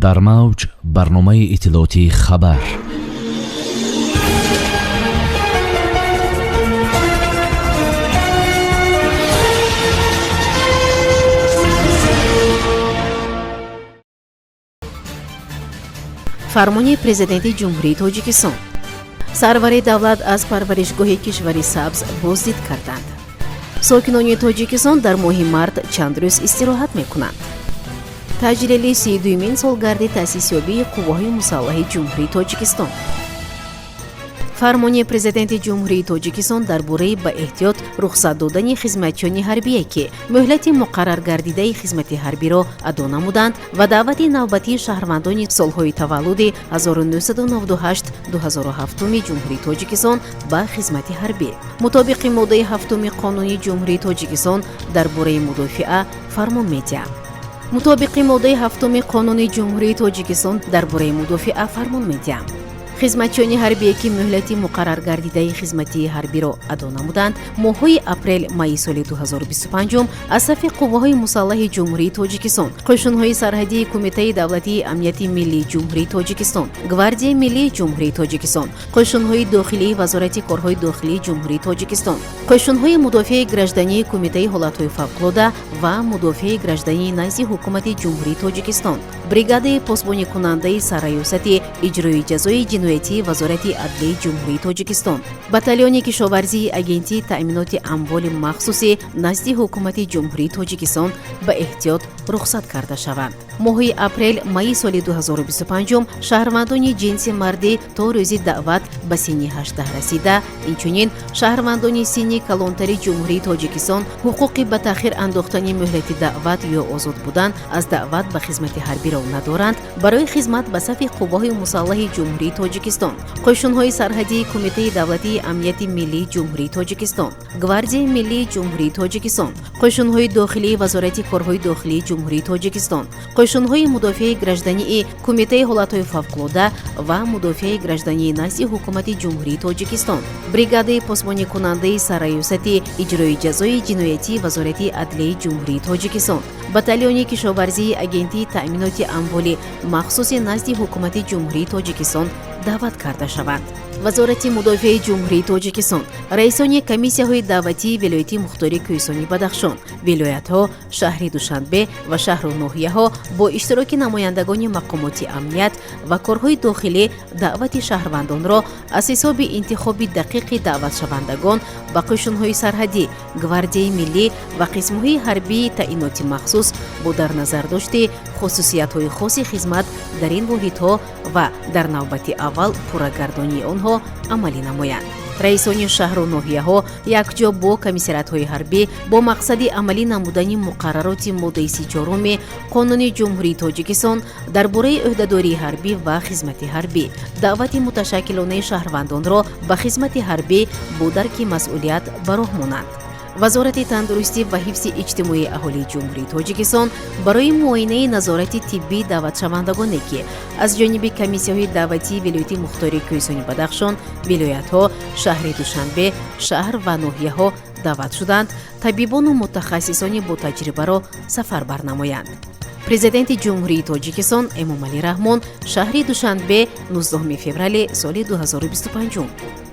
дар мавҷ барномаи иттилоотии хабар. фармони президенти ҷумҳурии тоҷикистон. сарвари давлат аз парваришгоҳи кишвари сабз боздид карданд. сокинони тоҷикистон дар моҳи март чанд рӯз истироҳат мекунанд. таҷлили 32-мин солгарди таъсисёбии қувваҳои мусаллаҳи ҷумҳурии тоҷикистон. фармони президенти ҷумҳурии тоҷикистон дар бораи ба эҳтиёт рухсат додани хизматчиёни ҳарбие ки муҳлати муқаррар гардидаи хизмати ҳарбиро адо намуданд ва даъвати навбатии шаҳрвандони солҳои таваллуди 1998-2007 ҷумҳурии тоҷикистон ба хизмати ҳарбӣ. мутобиқи моддаи 7 қонуни ҷумҳурии тоҷикистон дар бораи мудофиа фармон медиҳад. мутобиқи моддаи 7 қонуни ҷумҳурии тоҷикистон дар бораи мудофиа фармон медиҳад. хизматчиёни ҳарбие ки муҳлати муқаррар гардидаи хизмати ҳарбиро адо намуданд моҳҳои апрел-майи соли 2025 аз сафи қувваҳои мусаллаҳи ҷумҳурии тоҷикистон, қӯшунҳои сарҳадии кумитаи давлатии амнияти миллии ҷумҳурии тоҷикистон, гвардияи миллии ҷумҳурии тоҷикистон, қӯшунҳои дохилии вазорати корҳои дохилии ҷумҳурии тоҷикистон, қӯшунҳои мудофиаи граждании кумитаи ҳолатҳои фавқулода ва мудофиаи граждании назди ҳукумати ҷумҳурии тоҷикистон, бригадаи посбоникунандаи сарраёсати иҷрои ҷазои ҷиноятии вазорати адлияи ҷумҳурии тоҷикистон, батальони кишоварзии агентии таъминоти амволи махсуси назди ҳукумати ҷумҳурии тоҷикистон ба эҳтиёт рухсат карда шаванд. моҳи апрел-майи соли 2025 шаҳрвандони ҷинси мардӣ то рӯзи даъват ба синни 18 расида, инчунин шаҳрвандони синни калонтари ҷумҳурии тоҷикистон ҳуқуқи ба таъхир андохтани муҳлати даъват ё озод будан аз даъват ба хизмати ҳарбиро надоранд, барои хизмат ба сафи қувваҳои мусаллаҳи ҷумҳурии тоҷикистон, қӯшунҳои сарҳадии кумитаи давлатии амнияти миллии ҷумҳурии тоҷикистон, гвардияи миллии ҷумҳурии тоҷикистон, қӯшунҳои дохилии вазорати корҳои дохилии ҷумҳурии тоҷикистон, қӯшунҳои мудофиаи граждании кумитаи ҳолатҳои фавқулода ва мудофиаи граждании назди ҳукумати ҷумҳурии тоҷикистон, бригадаи посбоникунандаи сарраёсати иҷрои ҷазои ҷиноятии вазорати адлияи ҷумҳурии тоҷикистон, батальони кишоварзии агентии таъминоти амволи махсуси назди ҳукумати ҷумҳурии тоҷикистон даъват карда шаванд. вазорати мудофиаи ҷумҳурии тоҷикистон, раисони комиссияҳои даъватии вилояти мухтори кӯҳистони Бадахшон, вилоятҳо, шаҳри Душанбе ва шаҳру ноҳияҳо бо иштироки намояндагони мақомоти амният ва корҳои дохилӣ даъвати шаҳрвандонро аз ҳисоби интихоби дақиқи даъватшавандагон ба қӯшунҳои сарҳадӣ, гвардияи миллӣ ва қисмҳои ҳарбии таъиноти махсус бо дар назардошти хусусиятҳои хоси хизмат дар ин воҳидҳо ва дар навбати аввал пуррагардонии онҳо амалӣ намоянд. раисони шаҳру ноҳияҳо якҷо бо комиссариатҳои ҳарбӣ бо мақсади амалӣ намудани муқаррароти моддаи 34 қонуни ҷумҳурии тоҷикистон дар бораи ӯҳдадории ҳарбӣ ва хизмати ҳарбӣ даъвати муташаккилонаи шаҳрвандонро ба хизмати ҳарбӣ бо дарки масъулият ба роҳ монанд. вазорати тандурустӣ ва ҳифзи иҷтимоии аҳолии ҷумҳурии тоҷикистон барои муоинаи назорати тиббии даъватшавандагоне ки аз ҷониби комиссияҳои даъватии вилояти мухтори кӯҳистони Бадахшон, вилоятҳо, шаҳри Душанбе, шаҳр ва ноҳияҳо даъват шуданд, табибону мутахассисони бо таҷрибаро сафар барнамоянд. президенти ҷумҳурии тоҷикистон Эмомалӣ Раҳмон, шаҳри Душанбе, 19 феврали соли 2025.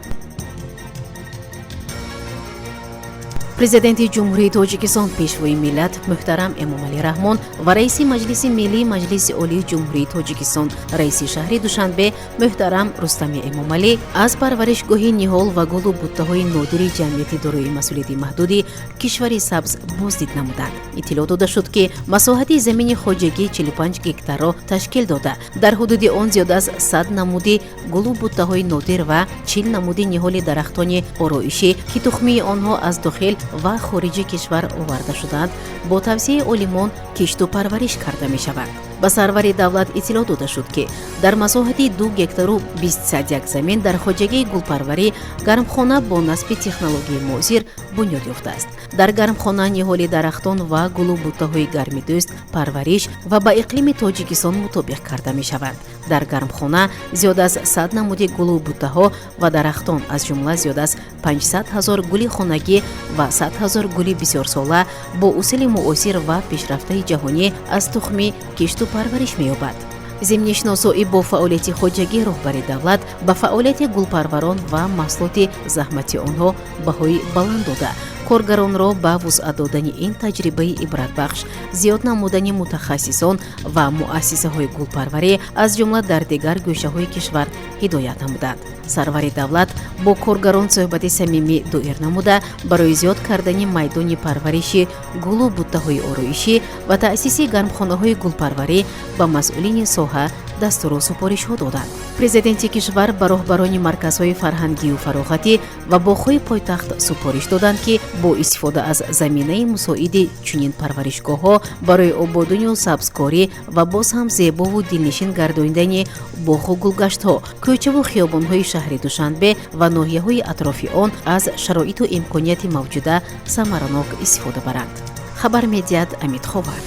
президенти ҷумҳурии тоҷикистон пешвои миллат муҳтарам Эмомалӣ Раҳмон ва раиси маҷлиси миллии маҷлиси олии ҷумҳурии тоҷикистон, раиси шаҳри Душанбе муҳтарам Рустами Эмомалӣ аз парваришгоҳи ниҳол ва гулу буттаҳои нодири ҷамъияти дорои масъулияти маҳдуди кишвари сабз боздид намуданд. иттилоъ дода шуд ки масоҳати замини хоҷагии 45 гектарро ташкил дода дар ҳудуди он зиёда аз 100 намуди гулу буттаҳои нодир ва 40 намуди ниҳоли дарахтони ороишӣ ки тухмии онҳо аз дохил ва хориҷи кишвар оварда шуданд, бо тавсияи олимон кишту парвариш карда мешавад. ба сарвари давлат иттилоъ дода шуд ки дар масоҳати 2 гектару 20 садяк замин дар хоҷагии гулпарварӣ гармхона бо насби технологияи муосир бунёд ёфтааст. дар гармхона ниҳоли дарахтон ва гулу буттаҳои гармидӯст парвариш ва ба иқлими тоҷикистон мутобиқ карда мешавад. дар гармхона зиёда аз 100 намуди гулу буттаҳо ва дарахтон аз ҷумла зиёда аз 500 000 гули хонагӣ ва 100 000 гули бисёрсола бо усули муосир ва пешрафтаи ҷаҳонӣ аз тухми кишту парвариш меёбад. зимнишносоӣ бо фаъолияти хоҷагӣ роҳбари давлат ба фаъолияти гулпарварон ва маҳсулоти заҳмати онҳо баҳои баланд дода, коргаронро ба вусъат додани ин таҷрибаи ибратбахш, зиёд намудани мутахассисон ва муассисаҳои гулпарварӣ аз ҷумла дар дигар гӯшаҳои кишвар ҳидоят намуданд. сарвари давлат бо коргарон суҳбати самимӣ доир намуда барои зиёд кардани майдони парвариши гулу буттаҳои ороишӣ ва таъсиси гармхонаҳои гулпарварӣ ба масъулини соҳа дастуру супоришҳо доданд. Президенти кишвар ба роҳбарони марказҳои фарҳангию фароғатӣ ва боғҳои пойтахт супориш доданд, ки бо истифода аз заминаи мусоиди чунин парваришгоҳҳо барои ободонию сабзкорӣ ва боз ҳам зебову дилнишин гардонидани боғу гулгаштҳо, кӯчаву хиёбонҳои шаҳри Душанбе ва ноҳияҳои атрофи он аз шароиту имконияти мавҷуда самаранок истифода баранд. хабар медиҳад Амид Ховар.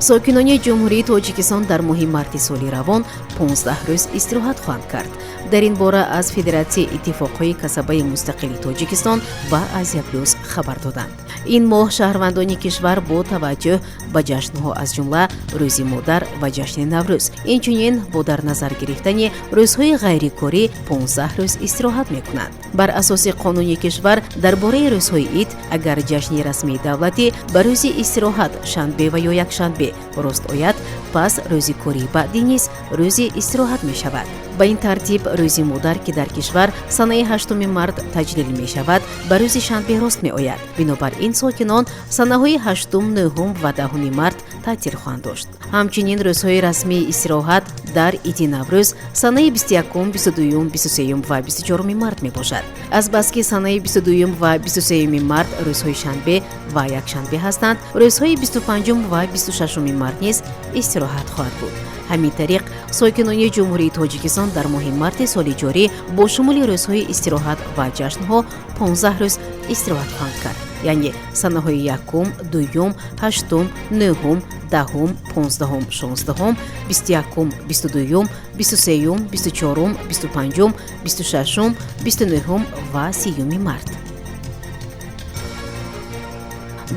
сокинони ҷумҳурии Тоҷикистон дар моҳи марти соли равон 15 рӯз истироҳат хоҳанд кард. дар ин бора аз Федератсияи иттифоқҳои касабаи мустақили Тоҷикистон ва Азия Плюс хабар доданд. ин моҳ шаҳрвандони кишвар бо таваҷҷӯҳ ба ҷашнҳо аз ҷумла рӯзи модар ва ҷашни Наврӯз, инчунин бо дар назар гирифтани рӯзҳои ғайрикорӣ 15 рӯз истироҳат мекунанд. бар асоси қонуни кишвар дар бораи рӯзҳои ид, агар ҷашни расмии давлатӣ ба рӯзи истироҳат шанбе ва ё якшанбе рост ояд, пас рӯзи кории баъдӣ низ рӯзи истироҳат мешавад. ба ин тартиб рӯзи модар, ки дар кишвар санаи 8 март таҷлил мешавад, ба рӯзи шанбе рост меояд. бинобар ин сокинон санаҳои 8, 9 ва 10 март таътил хоҳанд дошт. ҳамчунин рӯзҳои расмии истироҳат дар иди Наврӯз санаи 21, 22, 23 ва 24 март мебошад. азбаски санаи 22 ва 23 март рӯзҳои шанбе ва якшанбе ҳастанд, рӯзҳои 25 ва 26 март низ истироҳат хоҳад буд. ҳамин тариқ сокинони ҷумҳурии Тоҷикистон дар моҳи марти соли ҷорӣ бо шумули рӯзҳои истироҳат ва ҷашнҳо 15 рӯз истироҳат хоҳанд кард, яъне санаҳои 1, 2, 8, 9, 10, 15, 16, 21, 22, 23, 24, 25, 26, 29 ва 30 март.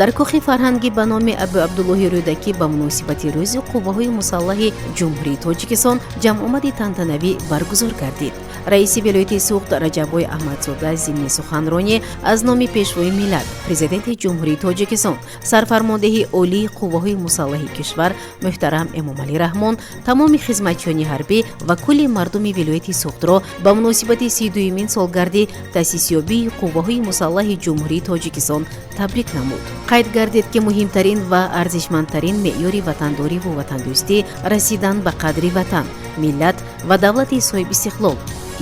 дар кӯхи фарҳангӣ ба номи Абу Абдуллоҳи Рӯдакӣ ба муносибати рӯзи қувваҳои мусаллаҳи ҷумҳурии Тоҷикистон ҷамъомади тантанавӣ баргузор гардид. раиси вилояти суғд Раҷабой Аҳмадзода зимни суханронӣ аз номи пешвои миллат, президенти ҷумҳурии Тоҷикистон, сарфармондеҳи олии қувваҳои мусаллаҳи кишвар муҳтарам Эмомалӣ Раҳмон, тамоми хизматчиёни ҳарбӣ ва кулли мардуми вилояти суғдро ба муносибати 32-мин солгарди таъсисёбии қувваҳои мусаллаҳи ҷумҳурии Тоҷикистон табрик намуд. қайд гардид, ки муҳимтарин ва арзишмандтарин меъёри ватандориву ватандӯстӣ расидан ба қадри ватан, миллат ва давлати соҳибистиқлол,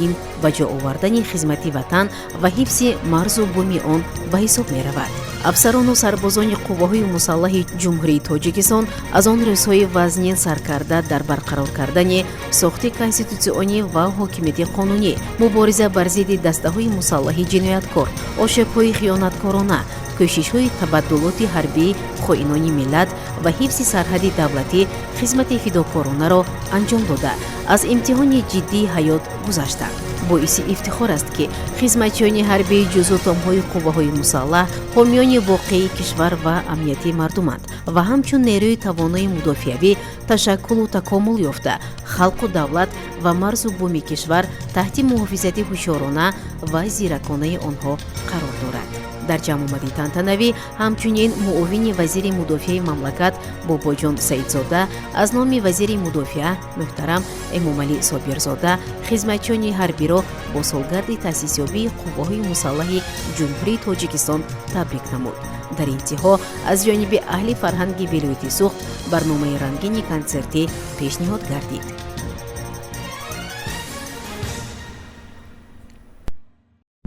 ин ба ҷо овардани хизмати ватан ва ҳифзи марзу буми он ба ҳисоб меравад. афсарону сарбозони қувваҳои мусаллаҳи ҷумҳурии Тоҷикистон аз он рӯзҳои вазнин сар карда дар барқарор кардани сохти конститутсионӣ ва ҳокимияти қонунӣ, мубориза бар зидди дастаҳои мусаллаҳи ҷинояткор, ошебҳои хиёнаткорона, кӯшишҳои табаддулоти ҳарбӣ хоинони миллат ва ҳифзи сарҳади давлатӣ хизмати фидокоронаро анҷом дода аз имтиҳони ҷиддии ҳаёт гузаштанд. боиси ифтихор аст, ки хизматчиёни ҳарбии ҷузъу томҳои қувваҳои мусаллаҳ ҳомиёни воқеии кишвар ва амнияти мардуманд ва ҳамчун нерӯи тавонои мудофиавӣ ташаккулу такомул ёфта халқу давлат ва марзу буми кишвар таҳти муҳофизати ҳушёрона ва зираконаи онҳо қарор дорад. дар ҷамъомади тантанавӣ ҳамчунин муовини вазири мудофиаи мамлакат Бобоҷон Саидзода аз номи вазири мудофиа муҳтарам Эмомалӣ Собирзода хизматчиёни ҳарбиро бо солгарди таъсисёбии қувваҳои мусаллаҳи ҷумҳурии Тоҷикистон табрик намуд. дар интиҳо аз ҷониби аҳли фарҳанги вилояти суғд барномаи рангини консертӣ пешниҳод гардид.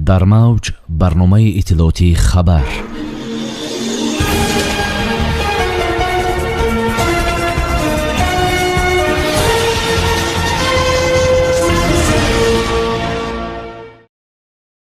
дар мавҷ барномаи иттилоотии хабар.